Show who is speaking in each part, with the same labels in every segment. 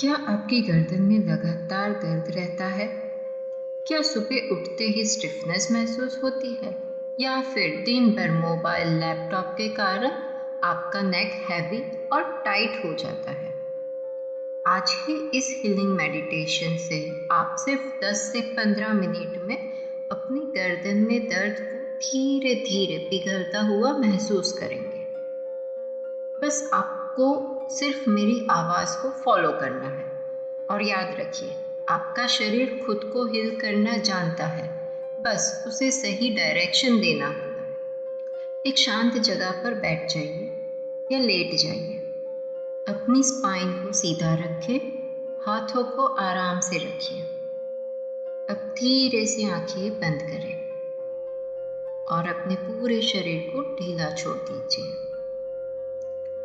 Speaker 1: क्या आपकी गर्दन में लगातार दर्द रहता है? क्या सुबह उठते ही स्टिफनेस महसूस होती है या फिर दिन भर मोबाइल लैपटॉप के कारण आपका नेक हैवी और टाइट हो जाता है? आज ही इस हीलिंग मेडिटेशन से आप सिर्फ 10 से 15 मिनट में अपनी गर्दन में दर्द को धीरे धीरे पिघलता हुआ महसूस करेंगे। बस आपको सिर्फ मेरी आवाज़ को फॉलो करना है और याद रखिए, आपका शरीर खुद को हील करना जानता है, बस उसे सही डायरेक्शन देना होता है। एक शांत जगह पर बैठ जाइए या लेट जाइए। अपनी स्पाइन को सीधा रखें, हाथों को आराम से रखिए। अब धीरे से आंखें बंद करें और अपने पूरे शरीर को ढीला छोड़ दीजिए।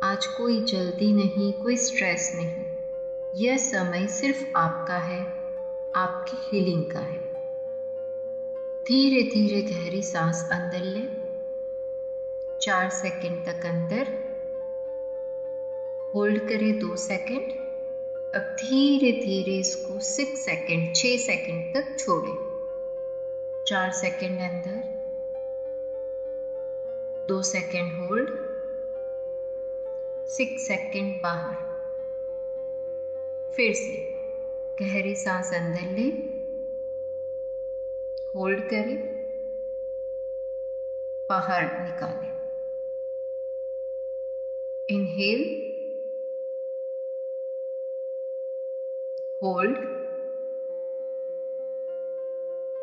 Speaker 1: आज कोई जल्दी नहीं, कोई स्ट्रेस नहीं। यह समय सिर्फ आपका है, आपकी हीलिंग का है। धीरे धीरे गहरी सांस अंदर लें, 4 सेकंड तक अंदर होल्ड करें, 2 सेकंड। अब धीरे धीरे इसको 6 सेकंड 6 सेकंड तक छोड़ें। 4 सेकंड अंदर, 2 सेकंड होल्ड, 6 सेकंड बाहर। फिर से गहरी सांस अंदर लें, होल्ड करें, बाहर निकालें। Inhale, hold,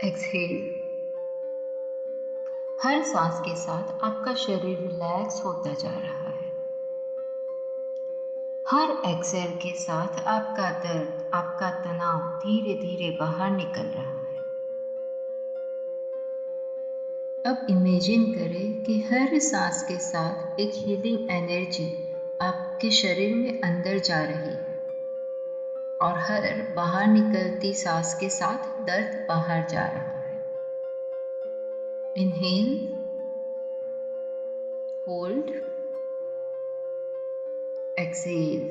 Speaker 1: exhale. हर सांस के साथ आपका शरीर रिलैक्स होता जा रहा है। हर एक्सहेल के साथ आपका दर्द, आपका तनाव धीरे धीरे बाहर निकल रहा है। अब इमेजिन करें कि हर सांस के साथ एक हीलिंग एनर्जी आपके शरीर में अंदर जा रही है और हर बाहर निकलती सांस के साथ दर्द बाहर जा रहा है। Inhale, hold, exhale.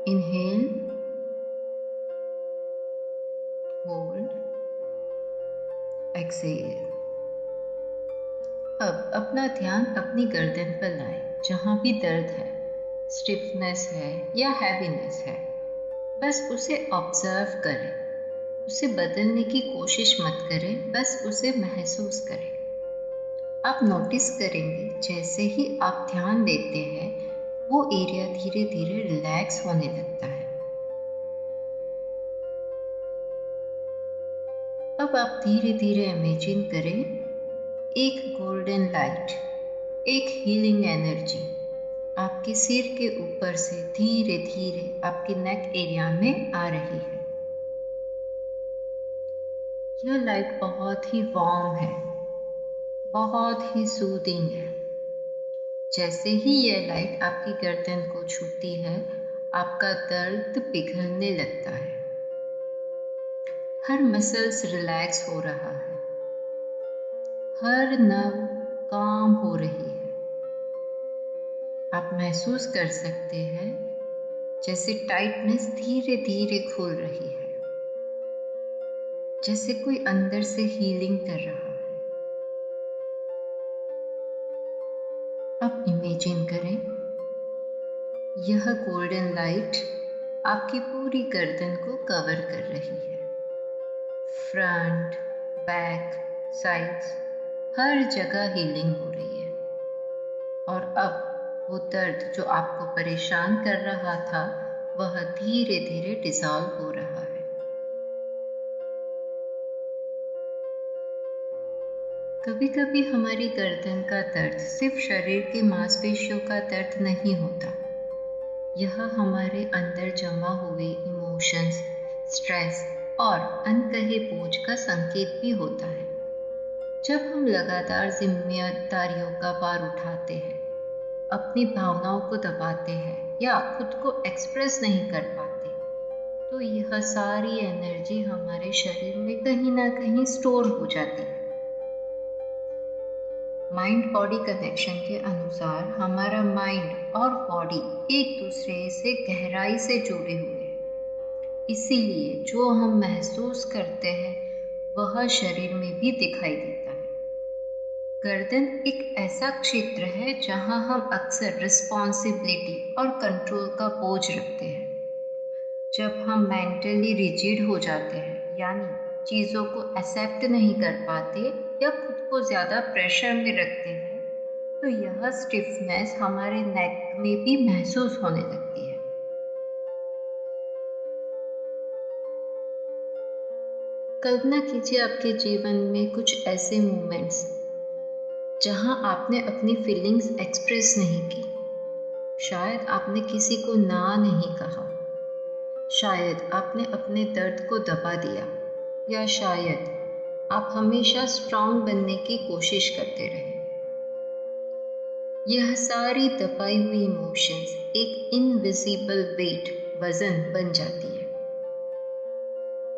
Speaker 1: Inhale, hold, exhale. अब अपना ध्यान अपनी गर्दन पर लाएं, जहां भी दर्द है, स्टिफनेस है या हैवीनेस है। बस उसे ऑब्जर्व करें, उसे बदलने की कोशिश मत करें, बस उसे महसूस करें। आप नोटिस करेंगे जैसे ही आप ध्यान देते हैं, वो एरिया धीरे धीरे रिलैक्स होने लगता है। अब आप धीरे धीरे इमेजिन करें एक गोल्डन लाइट, एक हीलिंग एनर्जी आपके सिर के ऊपर से धीरे धीरे आपके नेक एरिया में आ रही है। यह लाइट बहुत ही वार्म है, बहुत ही सूदिंग है। जैसे ही यह लाइट आपकी गर्दन को छूती है, आपका दर्द पिघलने लगता है। हर मसल्स रिलैक्स हो रहा है, हर नर्व काम हो रही है। आप महसूस कर सकते हैं जैसे टाइटनेस धीरे धीरे खुल रही है, जैसे कोई अंदर से हीलिंग कर रहा है। अब इमेजिन करें यह गोल्डन लाइट आपकी पूरी गर्दन को कवर कर रही है। फ्रंट, बैक, साइड्स, हर जगह हीलिंग हो रही है। और अब वो दर्द जो आपको परेशान कर रहा था, वह धीरे धीरे डिसॉल्व हो रहा है। कभी कभी हमारी गर्दन का दर्द सिर्फ शरीर की मांसपेशियों का दर्द नहीं होता, यह हमारे अंदर जमा हुए इमोशंस, स्ट्रेस और अनकहे बोझ का संकेत भी होता है। जब हम लगातार जिम्मेदारियों का भार उठाते हैं, अपनी भावनाओं को दबाते हैं या खुद को एक्सप्रेस नहीं कर पाते, तो यह सारी एनर्जी हमारे शरीर में कहीं ना कहीं स्टोर हो जाती है। माइंड बॉडी कनेक्शन के अनुसार हमारा माइंड और बॉडी एक दूसरे से गहराई से जुड़े हुए हैं। इसीलिए जो हम महसूस करते हैं वह शरीर में भी दिखाई देता है। गर्दन एक ऐसा क्षेत्र है जहां हम अक्सर रिस्पॉन्सिबिलिटी और कंट्रोल का बोझ रखते हैं। जब हम मेंटली रिजिड हो जाते हैं, यानी चीज़ों को एक्सेप्ट नहीं कर पाते या खुद को ज़्यादा प्रेशर में रखते हैं, तो यह स्टिफनेस हमारे नेक में भी महसूस होने लगती है। कल्पना कीजिए आपके जीवन में कुछ ऐसे मोमेंट्स जहां आपने अपनी फीलिंग्स एक्सप्रेस नहीं की। शायद आपने किसी को ना नहीं कहा, शायद आपने अपने दर्द को दबा दिया, या शायद आप हमेशा स्ट्रांग बनने की कोशिश करते रहे। यह सारी दबाई हुई इमोशंस एक इनविजिबल वेट, वजन बन जाती है,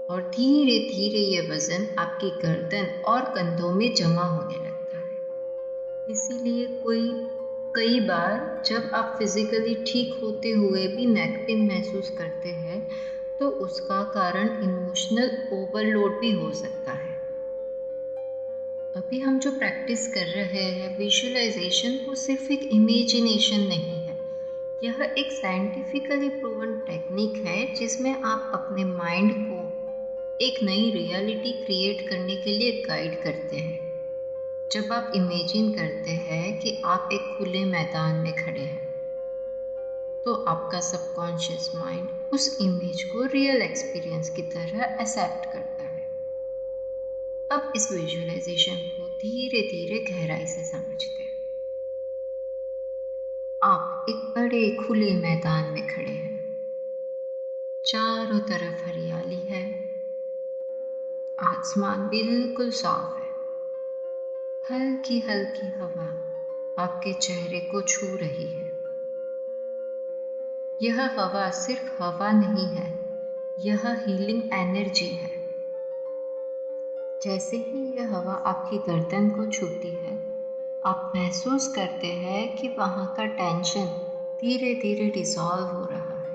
Speaker 1: और धीरे धीरे ये वजन आपकी गर्दन और कंधों में जमा होने लगता है। इसीलिए कई बार जब आप फिजिकली ठीक होते हुए भी नेक पेन महसूस करते हैं, तो उसका कारण इमोशनल ओवरलोड भी हो सकता है। अभी हम जो प्रैक्टिस कर रहे हैं विजुअलाइजेशन, वो सिर्फ एक इमेजिनेशन नहीं है। यह एक साइंटिफिकली प्रूवन टेक्निक है जिसमें आप अपने माइंड को एक नई रियलिटी क्रिएट करने के लिए गाइड करते हैं। जब आप इमेजिन करते हैं कि आप एक खुले मैदान में खड़े हैं, तो आपका सबकॉन्शियस माइंड उस इमेज को रियल एक्सपीरियंस की तरह एक्सेप्ट करता है। अब इस विजुअलाइजेशन को धीरे धीरे गहराई से समझते हैं। आप एक बड़े खुले मैदान में खड़े हैं, चारों तरफ हरियाली है, आसमान बिल्कुल साफ है, हल्की हल्की हवा आपके चेहरे को छू रही है। यह हवा सिर्फ हवा नहीं है, यह हीलिंग एनर्जी है। जैसे ही यह हवा आपकी गर्दन को छूती है, आप महसूस करते हैं कि वहां का टेंशन धीरे धीरे डिसॉल्व हो रहा है।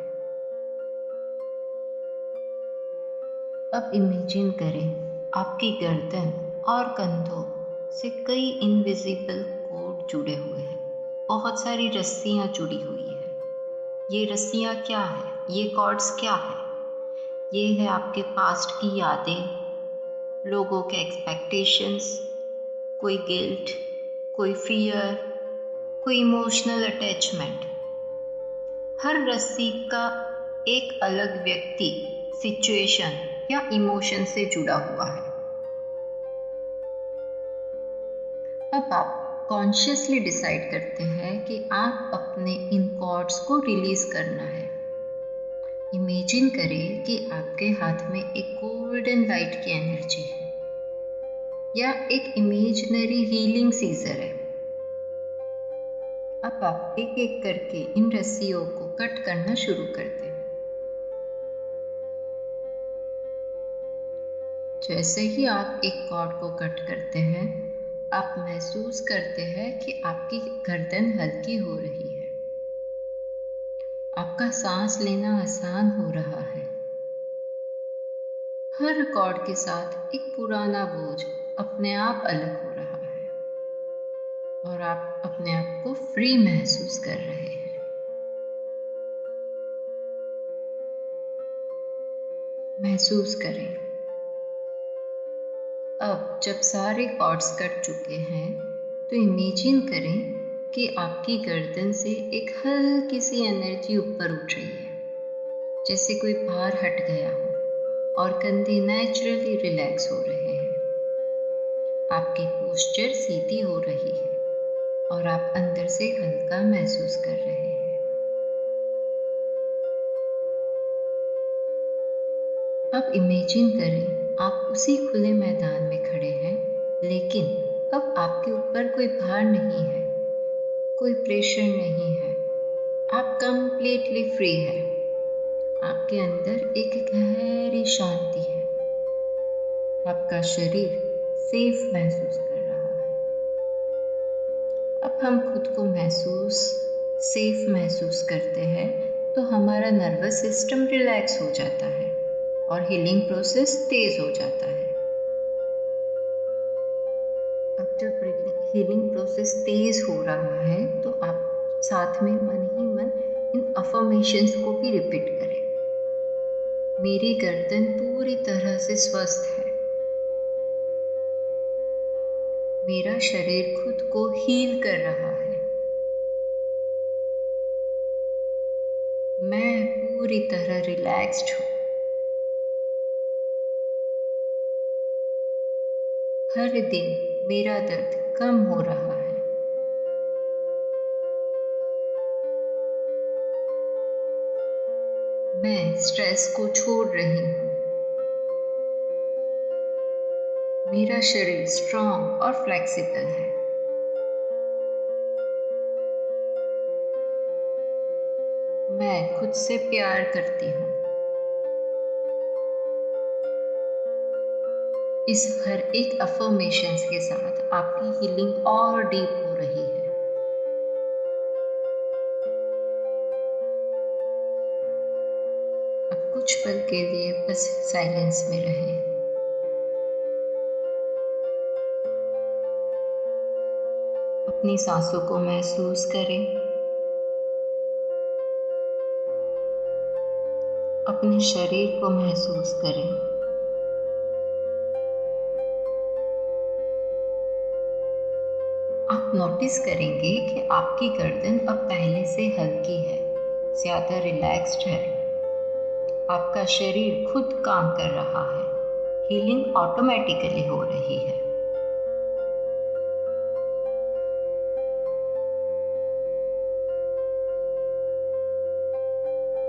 Speaker 1: अब इमेजिन करें आपकी गर्दन और कंधों से कई इनविजिबल कॉर्ड जुड़े हुए हैं। बहुत सारी रस्सियां जुड़ी हुई है। ये रस्सियां क्या है? ये कॉर्ड्स क्या है? ये है आपके पास्ट की यादें, लोगों के एक्सपेक्टेशंस, कोई गिल्ट, कोई फियर, कोई इमोशनल अटैचमेंट। हर रस्सी का एक अलग व्यक्ति, सिचुएशन या इमोशन से जुड़ा हुआ है। अब आप कॉन्शियसली डिसाइड करते हैं कि आप अपने इन कॉर्ड्स को रिलीज करना है। इमेजिन करें कि आपके हाथ में एक गोल्डन लाइट की एनर्जी है, या एक इमेजिनरी हीलिंग सीजर है। अब आप एक एक करके इन रस्सियों को कट करना शुरू करते हैं। जैसे ही आप एक कॉर्ड को कट करते हैं, आप महसूस करते हैं कि आपकी गर्दन हल्की हो रही है, आपका सांस लेना आसान हो रहा है। हर कॉर्ड के साथ एक पुराना बोझ अपने आप अलग हो रहा है, और आप अपने आप को फ्री महसूस कर रहे हैं। महसूस करें। अब जब सारे कॉर्ड्स कट चुके हैं, तो इमेजिन करें कि आपकी गर्दन से एक हल्की सी एनर्जी ऊपर उठ रही है, जैसे कोई भार हट गया हो, और कंधे नेचुरली रिलैक्स हो रहे हैं। आपकी पोस्चर सीधी हो रही है, और आप अंदर से हल्का महसूस कर रहे हैं। अब इमेजिन करें आप उसी खुले मैदान में खड़े हैं, लेकिन अब आपके ऊपर कोई भार नहीं है, कोई प्रेशर नहीं है। आप कंप्लीटली फ्री हैं। आपके अंदर एक गहरी शांति है। आपका शरीर सेफ महसूस कर रहा है। हम खुद को सेफ महसूस करते हैं तो हमारा नर्वस सिस्टम रिलैक्स हो जाता है और हीलिंग प्रोसेस तेज हो जाता है। अब जब हीलिंग प्रोसेस तेज हो रहा है तो आप साथ में मन ही मन इन अफर्मेशंस को भी रिपीट करें। मेरी गर्दन पूरी तरह से स्वस्थ है। मेरा शरीर खुद को हील कर रहा है। मैं पूरी तरह रिलैक्स्ड हूँ। हर दिन मेरा दर्द कम हो रहा है। मैं स्ट्रेस को छोड़ रही हूँ। मेरा शरीर स्ट्रॉन्ग और फ्लेक्सिबल है। मैं खुद से प्यार करती हूँ। इस हर एक अफर्मेशंस के साथ आपकी हीलिंग और डीप हो रही है। अब कुछ पल के लिए बस साइलेंस में रहें। अपनी सांसों को महसूस करें। अपने शरीर को महसूस करें। आप नोटिस करेंगे कि आपकी गर्दन अब पहले से हल्की है, ज्यादा रिलैक्स्ड है। आपका शरीर खुद काम कर रहा है। हीलिंग ऑटोमेटिकली हो रही है।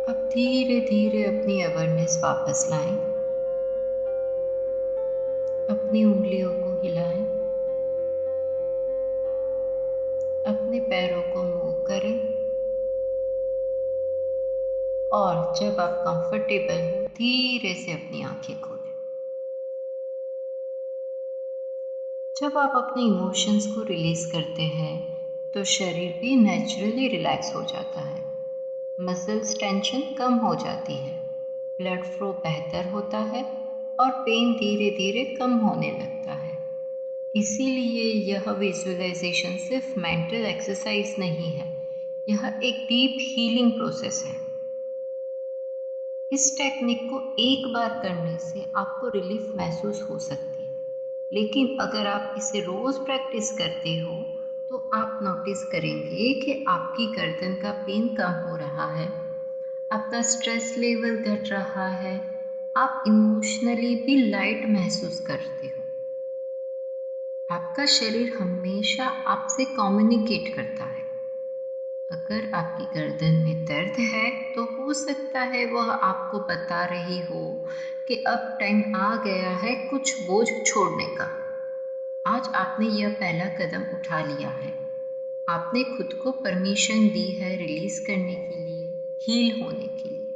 Speaker 1: अब धीरे धीरे अपनी अवेयरनेस वापस लाएं। अपनी उंगलियों को हिलाएं। अपने पैरों को मूव करें और जब आप कंफर्टेबल हो धीरे से अपनी आंखें खोलें। जब आप अपने इमोशंस को रिलीज करते हैं तो शरीर भी नेचुरली रिलैक्स हो जाता है। मसल्स टेंशन कम हो जाती है, ब्लड फ्लो बेहतर होता है और पेन धीरे धीरे कम होने लगता है। इसीलिए यह विजुअलाइजेशन सिर्फ मेंटल एक्सरसाइज नहीं है, यह एक डीप हीलिंग प्रोसेस है। इस टेक्निक को एक बार करने से आपको रिलीफ महसूस हो सकती है, लेकिन अगर आप इसे रोज प्रैक्टिस करते हो तो आप नोटिस करेंगे कि आपकी गर्दन का पेन कम हो रहा है, आपका स्ट्रेस लेवल घट रहा है, आप इमोशनली भी लाइट महसूस करते हो। आपका शरीर हमेशा आपसे कम्युनिकेट करता है। अगर आपकी गर्दन में दर्द है तो हो सकता है वह आपको बता रही हो कि अब टाइम आ गया है कुछ बोझ छोड़ने का। आज आपने यह पहला कदम उठा लिया है। आपने खुद को परमिशन दी है रिलीज करने के लिए, हील होने के लिए।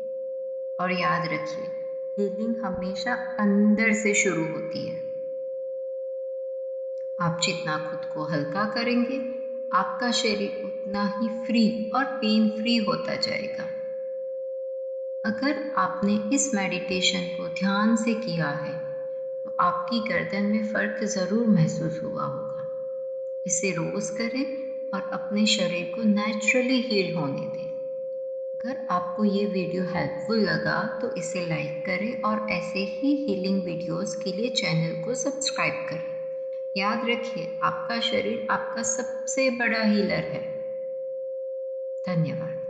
Speaker 1: और याद रखिए, हीलिंग हमेशा अंदर से शुरू होती है। आप जितना खुद को हल्का करेंगे, आपका शरीर उतना ही फ्री और पेन फ्री होता जाएगा। अगर आपने इस मेडिटेशन को ध्यान से किया है तो आपकी गर्दन में फर्क जरूर महसूस हुआ होगा। इसे रोज करें और अपने शरीर को नेचुरली हील होने दें। अगर आपको ये वीडियो हेल्पफुल लगा तो इसे लाइक करें और ऐसे ही हीलिंग वीडियोस के लिए चैनल को सब्सक्राइब करें। याद रखिए, आपका शरीर आपका सबसे बड़ा हीलर है। धन्यवाद।